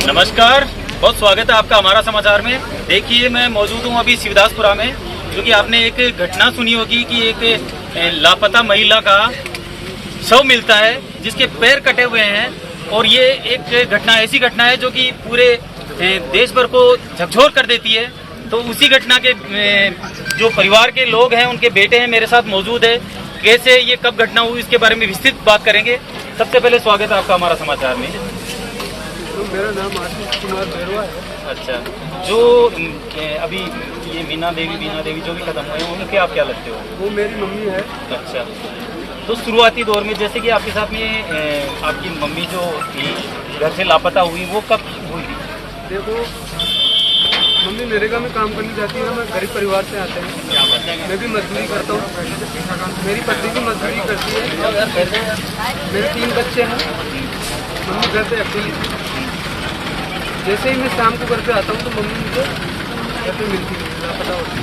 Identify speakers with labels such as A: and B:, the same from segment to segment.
A: नमस्कार, बहुत स्वागत है आपका हमारा समाचार में। देखिए, मैं मौजूद हूँ अभी शिवदासपुरा में, क्योंकि आपने एक घटना सुनी होगी कि एक लापता महिला का शव मिलता है जिसके पैर कटे हुए हैं। और ये एक घटना ऐसी घटना है जो कि पूरे देश भर को झकझोर कर देती है। तो उसी घटना के जो परिवार के लोग हैं, उनके बेटे हैं, मेरे साथ मौजूद है। कैसे ये कब घटना हुई इसके बारे में विस्तृत बात करेंगे। सबसे पहले स्वागत है आपका हमारा समाचार में।
B: तो मेरा नाम आशीष कुमार बैरवा है।
A: अच्छा, जो अभी ये मीना देवी जो भी खत्म हुए हैं, उनके आप क्या लगते हो?
B: वो मेरी मम्मी है।
A: अच्छा, तो शुरुआती दौर में जैसे कि आपके साथ में आपकी मम्मी जो थी घर से लापता हुई, वो कब हुई थी?
B: देखो, मम्मी नरेगा में काम करने जाती है। मैं गरीब परिवार से आते हैं। मैं भी मजदूरी करता हूँ। मेरी पत्नी भी मजदूरी करती है। मेरे 3 बच्चे हैं। मम्मी घर पे अकेली। जैसे ही मैं शाम को घर पे आता हूँ तो मम्मी मुझे घर पे मिलती है, लापता होती है।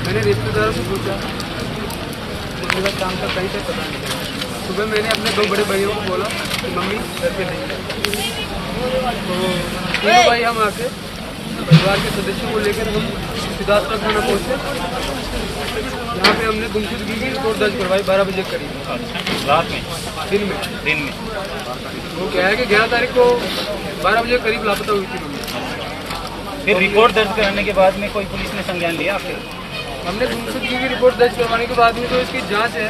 B: मैंने रिश्तेदारों से पूछा, मम्मी का शाम तक कहीं से पता नहीं। सुबह मैंने अपने 2 बड़े भाइयों को बोला कि मम्मी घर पे नहीं है। तो 3 भाई हम आके परिवार के सदस्यों को लेकर हम शिवदासपुरा थाना पहुँचे। यहाँ पे हमने गुमशुदगी की रिपोर्ट दर्ज करवाई 12 बजे करीब।
A: रात में?
B: दिन में वो क्या है कि 11 तारीख को 12 बजे करीब लापता हुई थी मम्मी।
A: फिर रिपोर्ट दर्ज करने के बाद में कोई पुलिस ने संज्ञान लिया आपके?
B: हमने गुमशुदगी की रिपोर्ट दर्ज करवाने के बाद में जो इसकी जांच है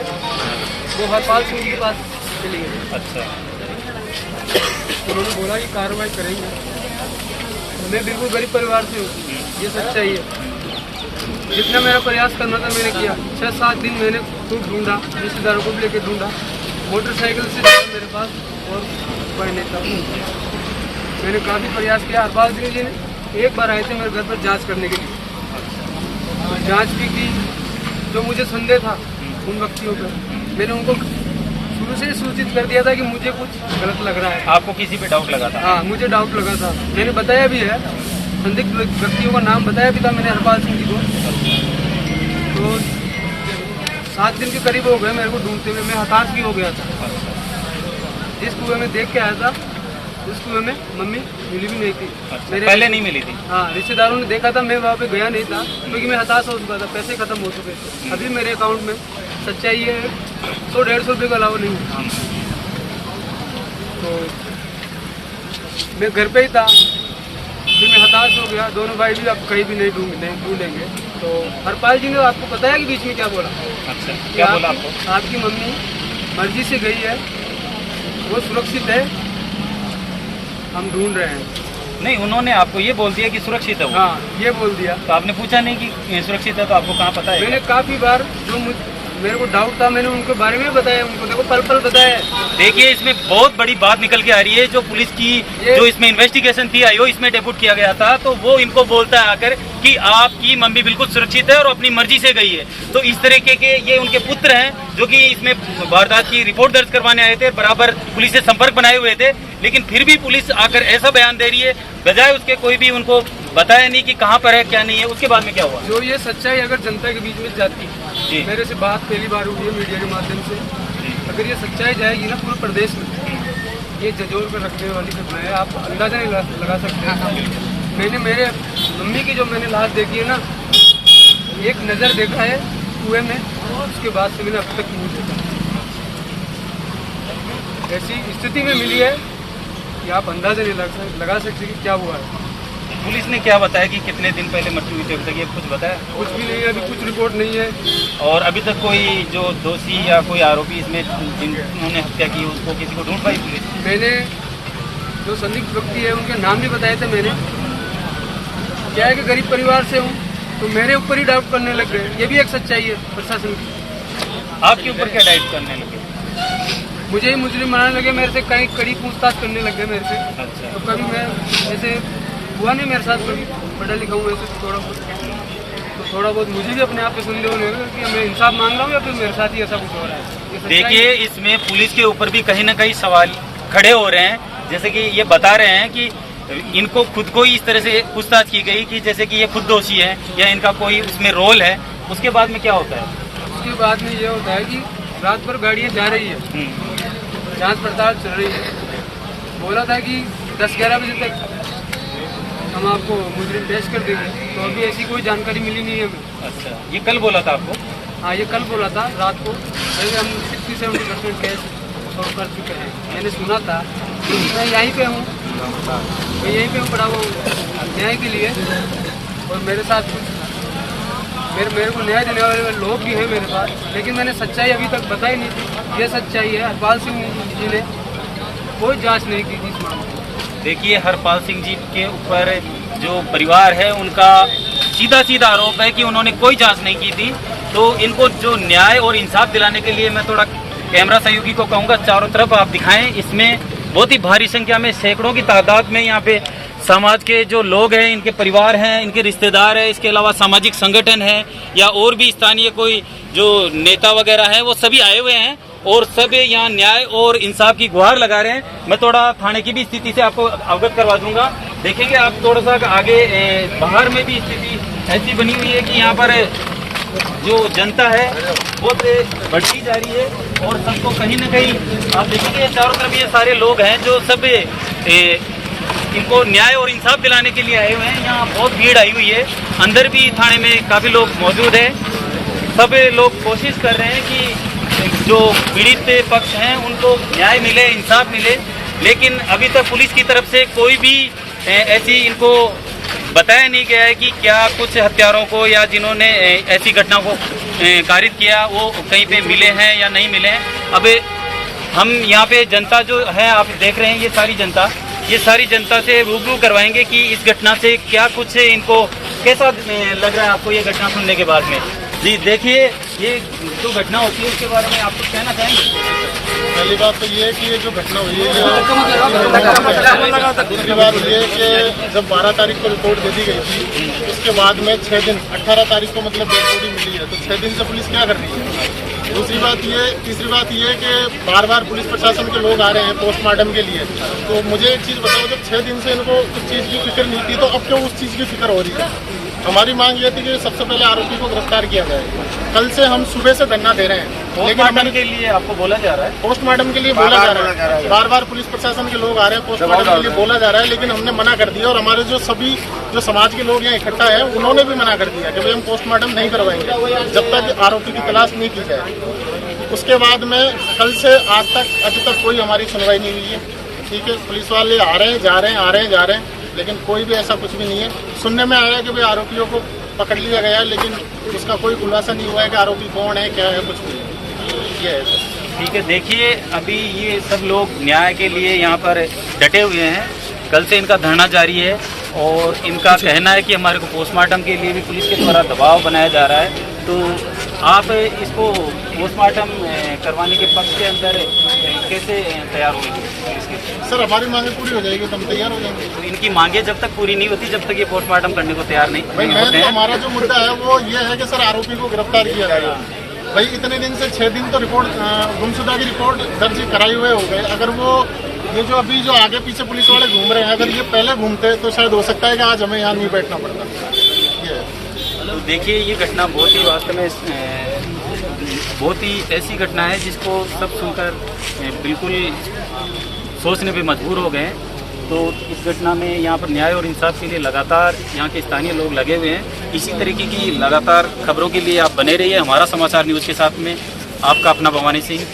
B: वो हरपाल सिंह के पास चली गई।
A: अच्छा,
B: उन्होंने बोला कि कार्रवाई करेंगे। मैं बिल्कुल गरीब परिवार से हूँ, ये सच्चाई है। जितना मेरा प्रयास करना था मैंने किया। 6-7 दिन मैंने खूब ढूंढा, रिश्तेदारों को भी लेकर ढूंढा। मोटरसाइकिल से मेरे पास और कोई नहीं था। मैंने काफ़ी प्रयास किया। हरपाल सिंह जी ने एक बार आए थे मेरे घर पर जांच करने के लिए। तो जांच भी की। जो मुझे संदेह था उन व्यक्तियों पर, मैंने उनको शुरू से सूचित कर दिया था कि मुझे कुछ गलत लग रहा है।
A: आपको किसी पे डाउट लगा था?
B: हाँ, मुझे डाउट लगा था। मैंने बताया भी है, संदिग्ध व्यक्तियों का नाम बताया भी था मैंने हरपाल सिंह जी को। तो 7 दिन के करीब हो गए मेरे को ढूंढते हुए। मैं हताश भी हो गया था। जिस कुएं में देख के आया था उस कुएं में मम्मी मिली भी नहीं थी।
A: अच्छा, पहले नहीं मिली थी?
B: हाँ, रिश्तेदारों ने देखा था। मैं वहाँ पे गया नहीं था क्योंकि मैं हताश हो चुका था, पैसे खत्म हो चुके थे। अभी मेरे अकाउंट में सच्चाई है 100-150 रुपये के अलावा नहीं है। तो मैं घर पे ही था, फिर मैं हताश हो गया। दोनों भाई भी अब कहीं भी नहीं ढूंढेंगे। तो हरपाल जी ने आपको बताया कि बीच में क्या बोला?
A: अच्छा, क्या बोला आपको?
B: आपकी मम्मी मर्जी से गई है, वो सुरक्षित है, हम ढूंढ रहे हैं।
A: नहीं, उन्होंने आपको ये बोल दिया कि सुरक्षित है वो?
B: हाँ, ये बोल दिया।
A: तो आपने पूछा नहीं कि सुरक्षित है तो आपको कहाँ पता है?
B: मैंने काफी बार जो मेरे को डाउट था मैंने उनके बारे में बताया, उनको देखो पल बताया।
A: देखिए, इसमें बहुत बड़ी बात निकल के आ रही है। जो पुलिस की जो इसमें इन्वेस्टिगेशन थी, आईओ इसमें डेप्यूट किया गया था, तो वो इनको बोलता है आकर कि आपकी मम्मी बिल्कुल सुरक्षित है और अपनी मर्जी से गई है। तो इस तरीके के ये उनके पुत्र हैं जो कि इसमें वारदात की रिपोर्ट दर्ज करवाने आए थे, बराबर पुलिस से संपर्क बनाए हुए थे, लेकिन फिर भी पुलिस आकर ऐसा बयान दे रही है, बजाय उसके कोई भी उनको बताया नहीं कि कहाँ पर है क्या नहीं है। उसके बाद में क्या हुआ?
B: जो ये सच्चाई अगर जनता के बीच में जाती है, मेरे से बात पहली बार हुई है मीडिया के माध्यम से, अगर ये सच्चाई जाएगी ना पूरे प्रदेश में, ये झकझोर कर रखने वाली घटना है। आप अंदाजा नहीं लगा सकते। मैंने मेरे मम्मी की जो मैंने लाश देखी है ना, एक नज़र देखा है कुएं में, उसके बाद से मैंने अब तक नहीं देखा। ऐसी स्थिति में मिली है कि आप अंदाजा नहीं लगा सकते कि क्या हुआ है।
A: पुलिस ने क्या बताया कि कितने दिन पहले मृत्यु हुई थी? अभी तक ये कुछ बताया?
B: कुछ भी नहीं है, अभी कुछ रिपोर्ट नहीं है।
A: और अभी तक कोई जो दोषी या कोई आरोपी इसमें जिन्होंने हत्या की उसको किसी को ढूंढ पाई पुलिस?
B: मैंने जो संदिग्ध व्यक्ति है उनके नाम भी बताए थे मैंने। क्या है कि गरीब परिवार से हूँ तो मेरे ऊपर ही डाउट करने लग गए। ये भी एक सच्चाई है प्रशासन की।
A: आपके ऊपर क्या डाउट करने लगे?
B: मुझे ही मुजरिम बनाने लगे, मेरे से कहीं कड़ी पूछताछ करने लग गए मेरे से।
A: अच्छा,
B: तो कभी मैं ऐसे हुआ नहीं मेरे साथ, कभी पढ़ा लिखा हूँ ऐसे थोड़ा बहुत, तो थोड़ा बहुत मुझे भी अपने आप पे संदेह होने लगा कि मैं इंसाफ मांग रहा हूँ या फिर मेरे साथ ही ऐसा कुछ हो रहा है।
A: देखिए, इसमें पुलिस के ऊपर भी कहीं ना कहीं सवाल खड़े हो रहे हैं। जैसे कि ये बता रहे हैं कि इनको खुद को ही इस तरह से पूछताछ की गई कि जैसे कि ये खुद दोषी है या इनका कोई उसमें रोल है। उसके बाद में क्या होता है?
B: उसके बाद में ये होता है कि रात भर गाड़ियाँ जा रही है, जांच पड़ताल चल रही है। बोला था कि 10-11 बजे तक हम आपको मुजरिम पेश कर देंगे। तो अभी ऐसी कोई जानकारी मिली नहीं है हमें।
A: अच्छा, ये कल बोला था आपको?
B: हाँ, ये कल बोला था रात को। वैसे हम 60-70% केस सॉल्व कर चुके हैं, मैंने सुना था। मैं यहीं पे हूँ, पड़ा हुआ हूँ न्याय के लिए। और मेरे साथ मेरे को न्याय देने वाले लोग भी हैं मेरे पास, लेकिन मैंने सच्चाई अभी तक बताई नहीं थी। ये सच्चाई है, हरपाल सिंह जी ने कोई जांच नहीं की थी इस मामले में।
A: देखिए, हरपाल सिंह जी के ऊपर जो परिवार है उनका सीधा आरोप है कि उन्होंने कोई जांच नहीं की थी। तो इनको जो न्याय और इंसाफ दिलाने के लिए मैं थोड़ा कैमरा सहयोगी को कहूँगा चारों तरफ आप दिखाएं। इसमें बहुत ही भारी संख्या में, सैकड़ों की तादाद में यहाँ पे समाज के जो लोग हैं, इनके परिवार हैं, इनके रिश्तेदार हैं, इसके अलावा सामाजिक संगठन है या और भी स्थानीय कोई जो नेता वगैरह हैं, वो सभी आए हुए हैं और सब यहाँ न्याय और इंसाफ की गुहार लगा रहे हैं। मैं थोड़ा थाने की भी स्थिति से आपको अवगत करवा दूंगा। देखेंगे आप थोड़ा सा आगे, बाहर में भी स्थिति ऐसी बनी हुई है कि यहाँ पर जो जनता है बहुत बढ़ती जा रही है और सबको कहीं न कहीं आप देखेंगे चारों तरफ ये सारे लोग हैं जो सब इनको न्याय और इंसाफ दिलाने के लिए आए हुए हैं। यहाँ बहुत भीड़ आई हुई है, अंदर भी थाने में काफ़ी लोग मौजूद हैं। सब लोग कोशिश कर रहे हैं कि जो पीड़ित पक्ष हैं उनको न्याय मिले, इंसाफ मिले, लेकिन अभी तक पुलिस की तरफ से कोई भी ऐसी इनको बताया नहीं गया है कि क्या कुछ हत्यारों को या जिन्होंने ऐसी घटना को कारित किया वो कहीं पे मिले हैं या नहीं मिले हैं। अब हम यहाँ पे जनता जो है आप देख रहे हैं, ये सारी जनता से रूबरू करवाएंगे कि इस घटना से क्या कुछ इनको कैसा लग रहा है आपको ये घटना सुनने के बाद में। जी देखिए, ये जो घटना होती है उसके बारे में आप कुछ कहना चाहेंगे?
C: पहली बात तो ये है कि ये जो घटना हुई है, दूसरी बात ये है कि जब 12 तारीख को रिपोर्ट दे दी गई थी, उसके बाद में 6 दिन 18 तारीख को मतलब डेड बॉडी मिली है, तो 6 दिन से पुलिस क्या कर रही है। तीसरी बात ये कि बार बार पुलिस प्रशासन के लोग आ रहे हैं पोस्टमार्टम के लिए। तो मुझे एक चीज़ बताओ, जब 6 दिन से इनको उस चीज़ की फिक्र नहीं थी तो अब क्यों उस चीज़ की फिक्र हो रही है। हमारी मांग ये थी कि सबसे पहले आरोपी को गिरफ्तार किया जाए। कल से हम सुबह से धरना दे रहे हैं,
A: पोस्टमार्टम के लिए आपको बोला जा रहा है,
C: पोस्टमार्टम के लिए बोला जा रहा है, बार बार पुलिस प्रशासन के लोग आ रहे हैं, पोस्टमार्टम के लिए बोला जा रहा है, लेकिन हमने मना कर दिया। और हमारे जो सभी जो समाज के लोग यहाँ इकट्ठा है उन्होंने भी मना कर दिया कि भाई हम पोस्टमार्टम नहीं करवाएंगे जब तक आरोपी की तलाश नहीं की जाए। उसके बाद में कल से आज तक अभी तक कोई हमारी सुनवाई नहीं हुई है। ठीक है, पुलिस वाले आ रहे हैं, जा रहे हैं, लेकिन कोई भी ऐसा कुछ भी नहीं है। सुनने में आया कि भाई आरोपियों को पकड़ लिया गया है, लेकिन उसका कोई खुलासा नहीं हुआ है कि आरोपी कौन है, क्या है, कुछ नहीं। ये है सर।
A: ठीक है, देखिए अभी ये सब लोग न्याय के लिए यहाँ पर डटे हुए हैं। कल से इनका धरना जारी है और इनका कहना है कि हमारे को पोस्टमार्टम के लिए भी पुलिस के द्वारा दबाव बनाया जा रहा है। तो आप इसको पोस्टमार्टम करवाने के पक्ष के अंदर कैसे तैयार होंगे?
C: सर हमारी मांगे पूरी हो जाएगी तो हम तैयार हो जाएंगे।
A: तो इनकी मांगे जब तक पूरी नहीं होती, जब तक ये पोस्टमार्टम करने को तैयार नहीं
C: भाई
A: होते हैं।
C: हमारा जो मुद्दा है वो ये है कि सर आरोपी को गिरफ्तार किया जाएगा। भाई इतने दिन से 6 दिन तो रिपोर्ट गुमशुदा की रिपोर्ट दर्ज कराए हुए हो गए। अगर वो ये जो अभी जो आगे पीछे पुलिस वाले घूम रहे हैं, अगर ये पहले घूमते तो शायद हो सकता है कि आज हमें यहाँ नहीं बैठना पड़ता। ये
A: तो देखिए, ये घटना बहुत ही वास्तव में बहुत ही ऐसी घटना है जिसको सब सुनकर बिल्कुल सोचने पे मजबूर हो गए हैं। तो इस घटना में यहाँ पर न्याय और इंसाफ के लिए लगातार यहाँ के स्थानीय लोग लगे हुए हैं। इसी तरीके की लगातार खबरों के लिए आप बने रहिए हमारा समाचार न्यूज़ के साथ में। आपका अपना भवानी सिंह।